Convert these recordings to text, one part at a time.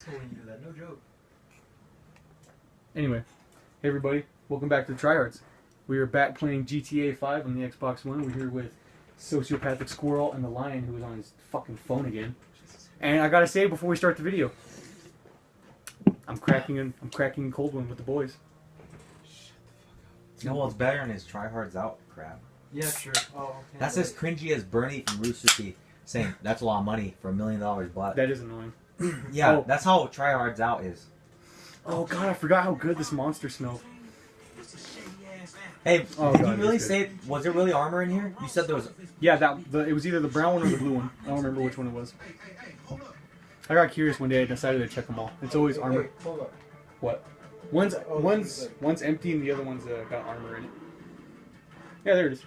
When you do that, no joke. Anyway, hey everybody, welcome back to TryHards. We are back playing GTA 5 on the Xbox One. We're here with Sociopathic Squirrel and the Lion, who is on his fucking phone again. And I gotta say before we start the video, I'm cracking a cold one with the boys. You know what's better than his TryHards out crap? Yeah, sure. Oh, okay. That's as cringy as Bernie from Rooster Teeth saying that's a lot of money for $1 million, but That is annoying. yeah, Oh. that's how TryHards out is. Oh god, I forgot how good this monster smelled. Hey, Oh, did God, you really that's say was there really armor in here? You said there was. Yeah, it was either the brown one or the blue one. I don't remember which one it was. I got curious one day and decided to check them all. It's always armor. Hold up. What? One's empty and the other one's got armor in it. Yeah, there it is.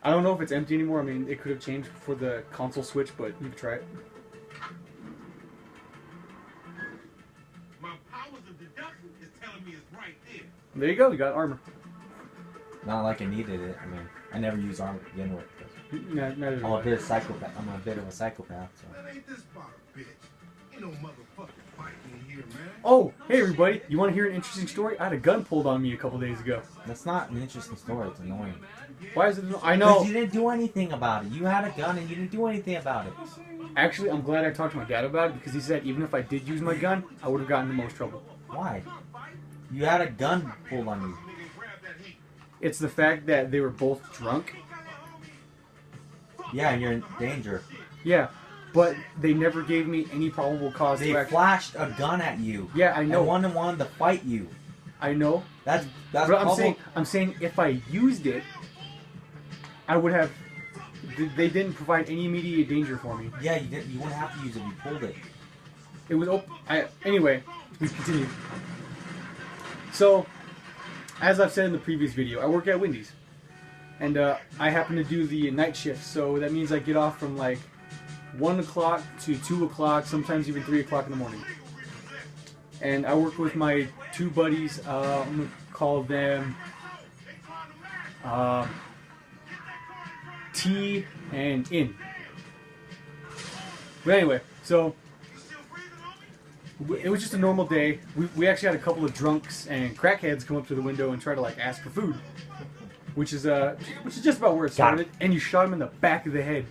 I don't know if it's empty anymore. I mean, it could have changed for the console switch, but you could try it. My powers of deduction is telling me it's right there. There you go. You got armor. Not like I needed it. I mean, I never use armor to begin with. Neither do I'm a I. bit of psychopath. I'm a bit of a psychopath. So. That ain't this about a bitch. Ain't no motherfucking fighting here, man. Oh, hey everybody! You want to hear an interesting story? I had a gun pulled on me a couple days ago. That's not an interesting story. It's annoying. Why is it? I know. Because you didn't do anything about it. You had a gun and you didn't do anything about it. Actually, I'm glad I talked to my dad about it because he said even if I did use my gun, I would have gotten in the most trouble. Why? You had a gun pulled on you. It's the fact that they were both drunk. Yeah, and you're in danger. Yeah, but they never gave me any probable cause They to actually. flashed a gun at you. Yeah, I know. And one wanted to fight you. I know. That's But I'm saying if I used it, I would have. They didn't provide any immediate danger for me. Yeah, you didn't. You wouldn't have to use it. You pulled it. It was open. Anyway, we continue. So, as I've said in the previous video, I work at Wendy's, and I happen to do the night shift. So that means I get off from like 1 o'clock to 2 o'clock, sometimes even 3 o'clock in the morning. And I work with my two buddies. I'm gonna call them T and In. But anyway, so it was just a normal day. We actually had a couple of drunks and crackheads come up to the window and try to like ask for food, which is just about where it started. And you shot him in the back of the head.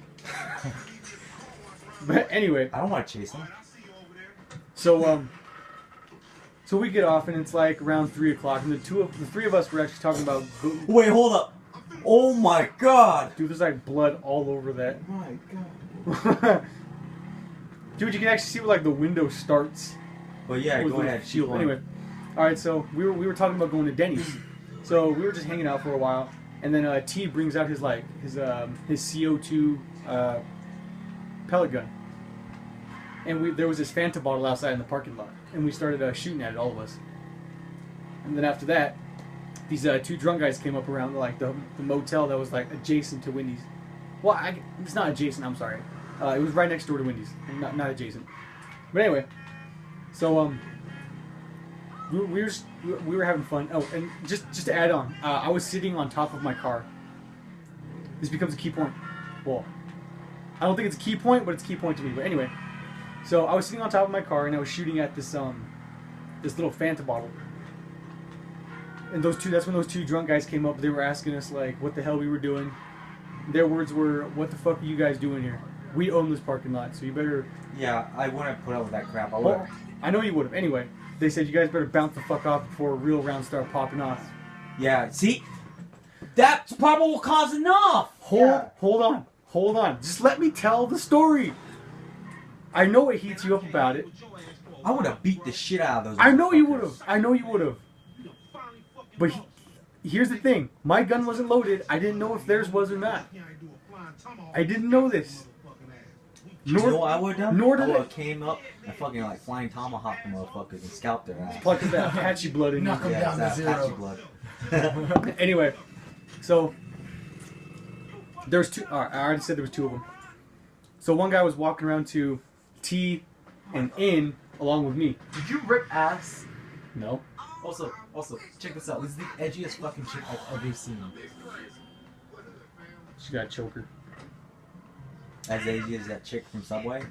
But anyway, I don't want to chase him. so we get off and it's like around 3 o'clock, and the three of us were actually talking about. Wait, hold up. Oh my god. Dude, there's like blood all over that. Oh my god. Dude, you can actually see where like the window starts. Well, yeah, With go the ahead. Shield. Keep going. Anyway, all right. So we were talking about going to Denny's. So we were just hanging out for a while, and then T brings out his CO2 pellet gun, and there was this Fanta bottle outside in the parking lot, and we started shooting at it, all of us. And then after that, these two drunk guys came up around like the motel that was like adjacent to Wendy's. Well, it's not adjacent. I'm sorry. It was right next door to Wendy's, not adjacent. But anyway, so we were having fun. Oh, and just to add on, I was sitting on top of my car. This becomes a key point. Well, I don't think it's a key point, but it's a key point to me. But anyway, so I was sitting on top of my car and I was shooting at this little Fanta bottle. And that's when those two drunk guys came up. They were asking us like what the hell we were doing. Their words were, "What the fuck are you guys doing here? We own this parking lot, so you better." Yeah, I wouldn't put up with that crap. I would. Well, I know you would have. Anyway, they said you guys better bounce the fuck off before real rounds start popping off. Yeah, see? That's probable cause enough! Hold on. Just let me tell the story. I know it heats you up about it. I would have beat the shit out of those. I know you motherfuckers. would have. But here's the thing. My gun wasn't loaded. I didn't know if theirs was or not. I didn't know this. You know what I would have done? Nor I did would I. have came up and fucking like flying tomahawk the motherfuckers and scalped their ass. Plucked that Apache blood in you. Knock 'em Yeah, down to it's that Apache zero. blood. Anyway, so there's two. I already said there was two of them. So one guy was walking around to T and In along with me. Did you rip ass? No. Also, check this out. This is the edgiest fucking chick I've ever seen. She got a choker. As edgy as that chick from Subway.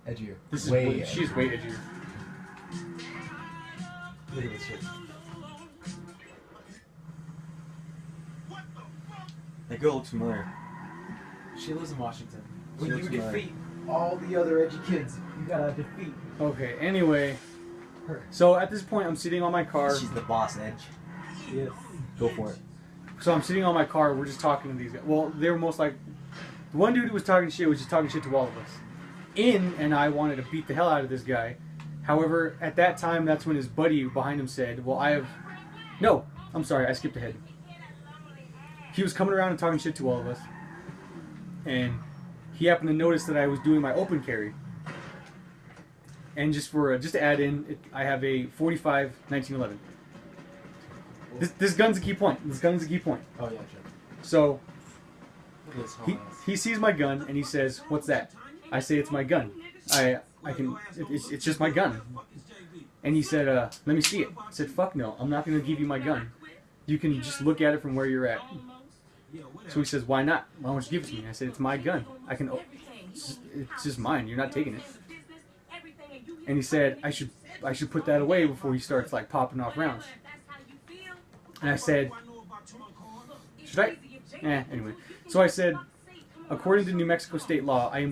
Edgier. This is way way, she's way edgier. Look at this shit. That girl looks familiar. She lives in Washington. She When you looks familiar. defeat all the other edgy kids, you gotta defeat Okay, anyway. her. So at this point, I'm sitting on my car. She's the boss, Edge. Yes. Go for it. So I'm sitting on my car. We're just talking to these guys. Well, they were most like... The one dude who was talking shit was just talking shit to all of us. And I wanted to beat the hell out of this guy. However, at that time, that's when his buddy behind him said, well, I have... No, I'm sorry, I skipped ahead. He was coming around and talking shit to all of us. And he happened to notice that I was doing my open carry. And just to add in, I have a 45 1911. This gun's a key point. This gun's a key point. Oh yeah, sure. So Look at this he, whole ass. he sees my gun and he says, "What's that?" I say, "It's my gun. It's just my gun." And he said, "Let me see it." I said, "Fuck no, I'm not gonna give you my gun. You can just look at it from where you're at." So he says, "Why not? Why don't you give it to me?" I said, "It's my gun. It's just mine. You're not taking it." And he said, I should put that away before he starts like popping off rounds. And I said, should I? Anyway. So I said, according to New Mexico state law, I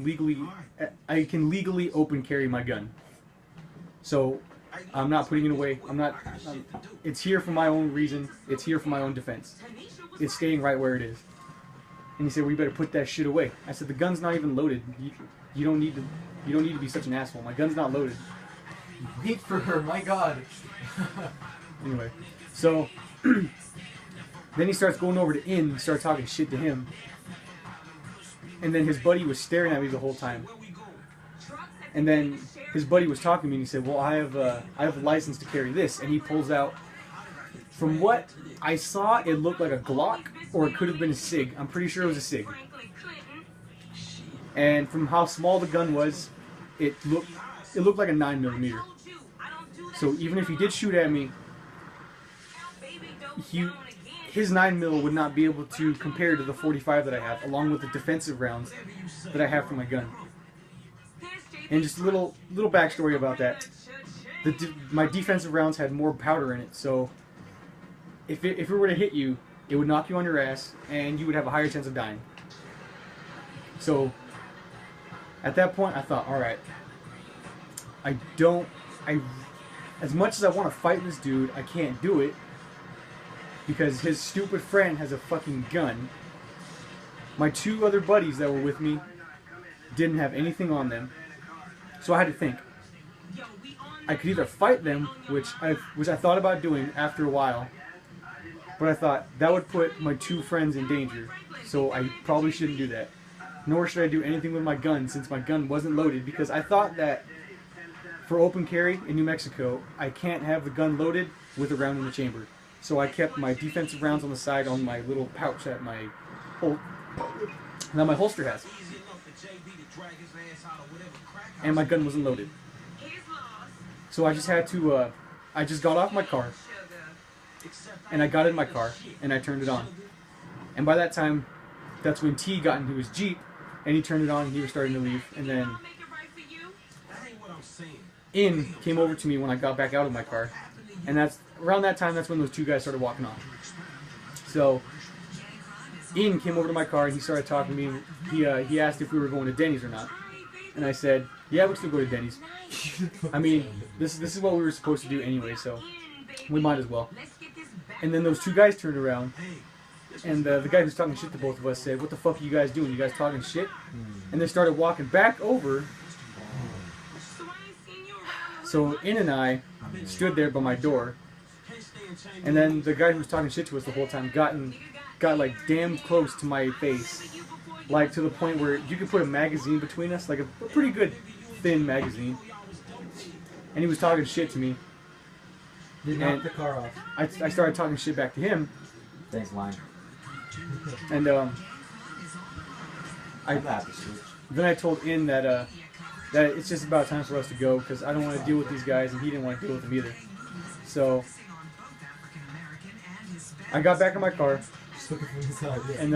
can legally open carry my gun. So I'm not putting it away. It's here for my own reason. It's here for my own defense. It's staying right where it is. And he said, "We better put that shit away." I said, "The gun's not even loaded. You don't need to be such an asshole. My gun's not loaded." Wait for her, my god. Anyway, so then he starts going over to In, start talking shit to him. And then his buddy was staring at me the whole time. And then his buddy was talking to me and he said, "Well, I have a license to carry this." And he pulls out, from what I saw, it looked like a Glock or it could have been a SIG. I'm pretty sure it was a SIG. And from how small the gun was, it looked like a 9mm. So even if he did shoot at me, his 9mm would not be able to compare to the 45 that I have, along with the defensive rounds that I have for my gun. And just a little backstory about that. My defensive rounds had more powder in it, so if it were to hit you, it would knock you on your ass, and you would have a higher chance of dying. So at that point, I thought, all right, as much as I want to fight this dude, I can't do it because his stupid friend has a fucking gun. My two other buddies that were with me didn't have anything on them, so I had to think. I could either fight them, which I thought about doing after a while, but I thought that would put my two friends in danger, so I probably shouldn't do that. Nor should I do anything with my gun since my gun wasn't loaded, because I thought that for open carry in New Mexico, I can't have the gun loaded with a round in the chamber. So I kept my defensive rounds on the side on my little pouch that my holster has. And my gun wasn't loaded. So I just had to, I just got off my car, and I got in my car, and I turned it on. And by that time, that's when T got into his Jeep, and he turned it on, and he was starting to leave, and then In came over to me when I got back out of my car, and around that time, that's when those two guys started walking off. So In came over to my car, and he started talking to me. He asked if we were going to Denny's or not, and I said, "Yeah, we still go to Denny's." I mean, this is what we were supposed to do anyway, so we might as well. And then those two guys turned around, and the guy who's talking shit to both of us said, "What the fuck are you guys doing? You guys talking shit?" And they started walking back over. So In and I stood there by my door, and then the guy who was talking shit to us the whole time got like damn close to my face, like to the point where you could put a magazine between us, like a pretty good thin magazine. And he was talking shit to me. You knocked the car off. I started talking shit back to him. Thanks, line. And then I told In that it's just about time for us to go because I don't want to deal with these guys, and he didn't want to deal with them either. So I got back in my car, and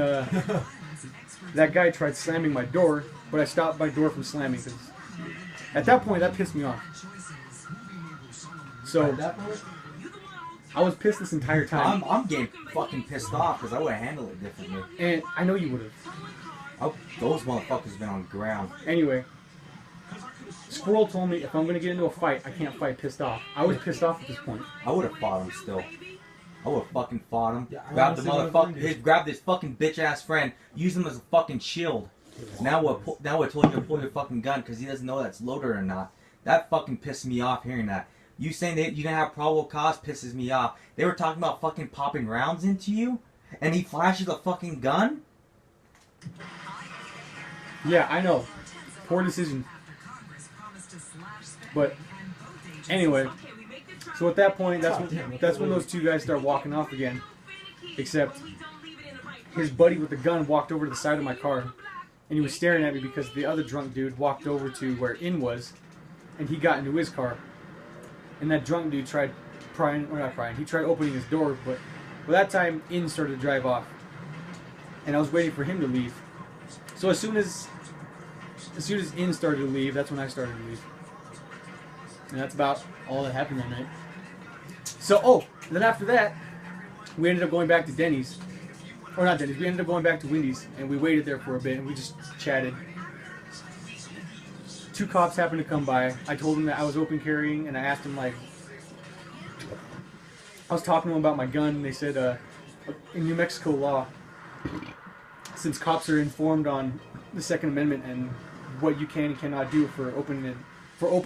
that guy tried slamming my door, but I stopped my door from slamming because At that point, that pissed me off. So At that point, I was pissed this entire time, I'm getting fucking pissed off because I would have handled it differently. and I know you would have. Those motherfuckers have been on the ground. Anyway, Squirrel told me if I'm gonna get into a fight, I can't fight pissed off. I was pissed off at this point. I would have fought him still. I would have fucking fought him. Yeah, I Grabbed the honestly motherfucker. would've Grabbed his fucking bitch ass friend. Used him as a fucking shield. Now I told you to pull your fucking gun because he doesn't know that's loaded or not. That fucking pissed me off hearing that. You saying that you didn't have probable cause pisses me off. They were talking about fucking popping rounds into you, and he flashes a fucking gun. Yeah, I know. Poor decision. But anyway, so at that point, that's when those two guys start walking off again. Except his buddy with the gun walked over to the side of my car, and he was staring at me because the other drunk dude walked over to where In was, and he got into his car. And that drunk dude tried he tried opening his door, but by that time, In started to drive off. And I was waiting for him to leave. So as soon as In started to leave, that's when I started to leave. And that's about all that happened that night. So, then after that, we ended up going back to Denny's. Or not Denny's, we ended up going back to Wendy's, and we waited there for a bit, and we just chatted. Two cops happened to come by. I told them that I was open carrying, and I asked them, like, I was talking to them about my gun, and they said, in New Mexico law, since cops are informed on the Second Amendment and what you can and cannot do for open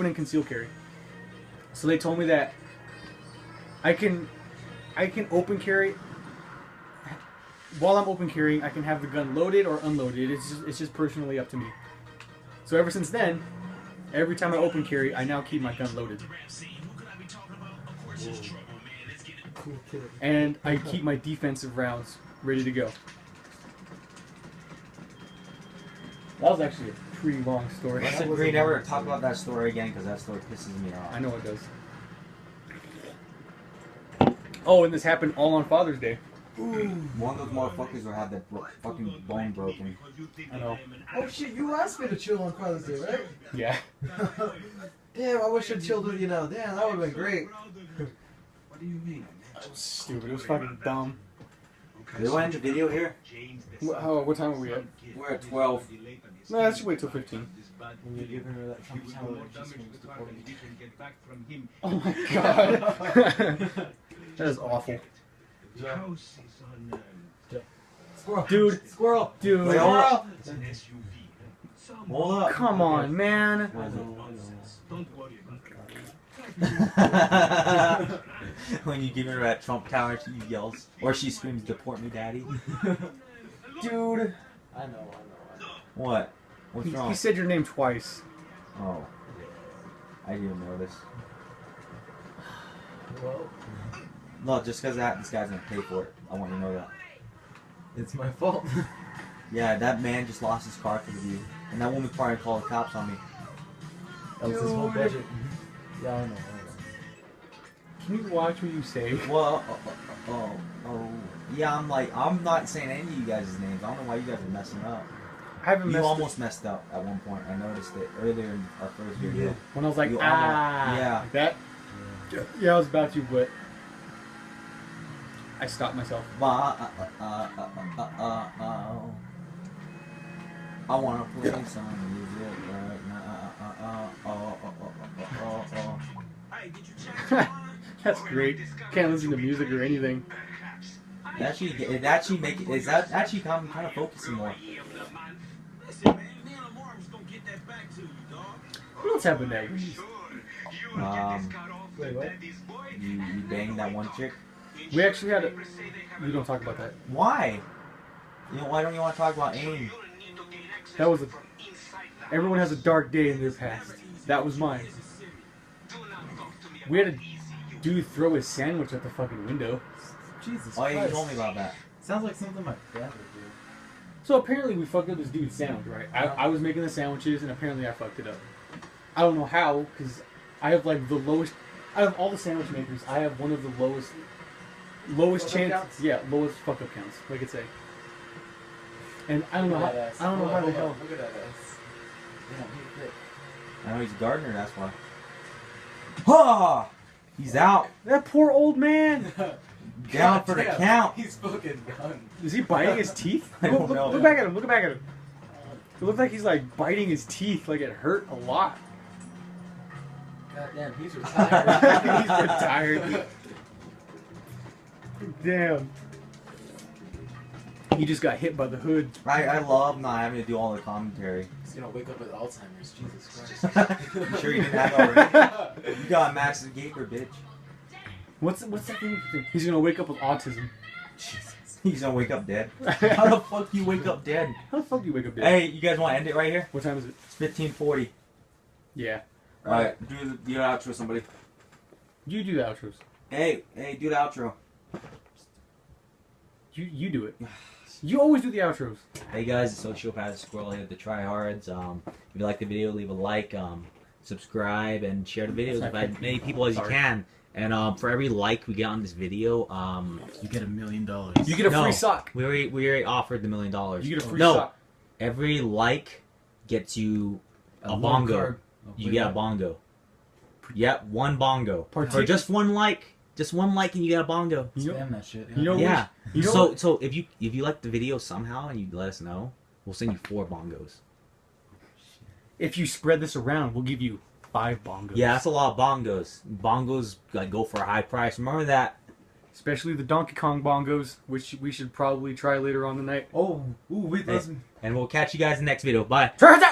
and concealed carry. So they told me that I can open carry. While I'm open carrying, I can have the gun loaded or unloaded. It's just personally up to me. So ever since then, every time I open carry, I now keep my gun loaded. cool kid. And I keep my defensive rounds ready to go. That was actually a pretty long story. Let's agree never to talk about that story again because that story pisses me off. I know it does. Oh, and this happened all on Father's Day. Ooh. One of those motherfuckers will have that fucking bone broken. I know. Oh shit, you asked me to chill on Father's Day, right? Yeah. Damn, I wish I'd chilled with you now. Damn, that would have been great. What do you mean? That was stupid. It was fucking dumb. Did they end the video here? What time are we at? We're at 12. No, I should wait till 15. When you're giving her that Trump towel and she swings the podium. Oh my god. That is awful. Squirrel. Dude. Squirrel. Dude. Wait, hold Squirrel. Hold up. Come on, man. Don't worry When you give her that Trump tower, she yells, or she screams, "Deport me, daddy." Dude. I know. What? What's He wrong? said your name twice. Oh. I didn't even notice. Well, No, just because this guy's gonna pay for it. I want you to know that. it's my fault. Yeah, that man just lost his car because of you. And that woman probably called the cops on me. That was his whole Dude. budget. Yeah, I know. Can you watch what you say? Well, yeah, I'm not saying any of you guys' names. I don't know why you guys are messing up. I haven't You messed almost messed up at one point. I noticed it earlier in our first video. when I was like, You yeah. Like that? Yeah, I was about to, but I stopped myself. I wanna play some music right now. That's great. Can't listen to music or anything. It's actually kind of focusing more. What else happened there? Wait, what? You banged that one chick. We actually had a... We don't talk about that. Why? Why don't you want to talk about AIM? That was a... Everyone has a dark day in their past. That was mine. We had a dude throw his sandwich at the fucking window. Jesus Oh, yeah, you Christ. told me about that. Sounds like something my dad would do. So apparently we fucked up this dude's sandwich, right? I was making the sandwiches and apparently I fucked it up. I don't know how, because I have like the lowest... Out of all the sandwich makers, I have one of the lowest Fuck-up chance... counts? Yeah, lowest fuck-up counts, like it say. And I don't know how... Look at that ass. I don't know Hold how on, the hold hell... on. Look at that ass. Damn, he fit. I know he's a gardener, that's why. Ha! He's out. That poor old man. Down for the damn, count. He's fucking done. Is he biting his teeth? I don't know. Look back at him. Look back at him. It looked like he's like biting his teeth, like it hurt a lot. Goddamn, he's retired. He's retired. Damn. He just got hit by the hood. I love not having to do all the commentary. He's gonna wake up with Alzheimer's. Jesus Christ. I'm sure you didn't have it already. You got Max's Gaper, bitch. What's that thing? He's gonna wake up with autism. Jesus. He's gonna wake up dead. How the fuck you wake up dead? How the fuck do you wake up dead? Hey, you guys want to end it right here? What time is it? It's 15:40. Yeah. Alright, do the outro, somebody. You do the outros. Hey, do the outro. You do it. You always do the outros. Hey guys, it's Sociopath Squirrel here at the TryHards. If you like the video, leave a like, subscribe, and share the videos with as many people as you can. And for every like we get on this video, You get $1 million. You get a free sock. we already offered the $1 million. You get a free No. sock. Every like gets you a bongo. card. You get a bongo. Yep, one bongo. For Partic- just one like. Just one like and you get a bongo. You know, Spam that shit. you know Yeah. You know So if you like the video somehow and you let us know, we'll send you 4 bongos. if you spread this around, we'll give you 5 bongos. Yeah, that's a lot of bongos. Bongos like go for a high price. Remember that. Especially the Donkey Kong bongos, which we should probably try later on tonight. Oh, ooh, wait, Hey. And we'll catch you guys in the next video. Bye. Try it out!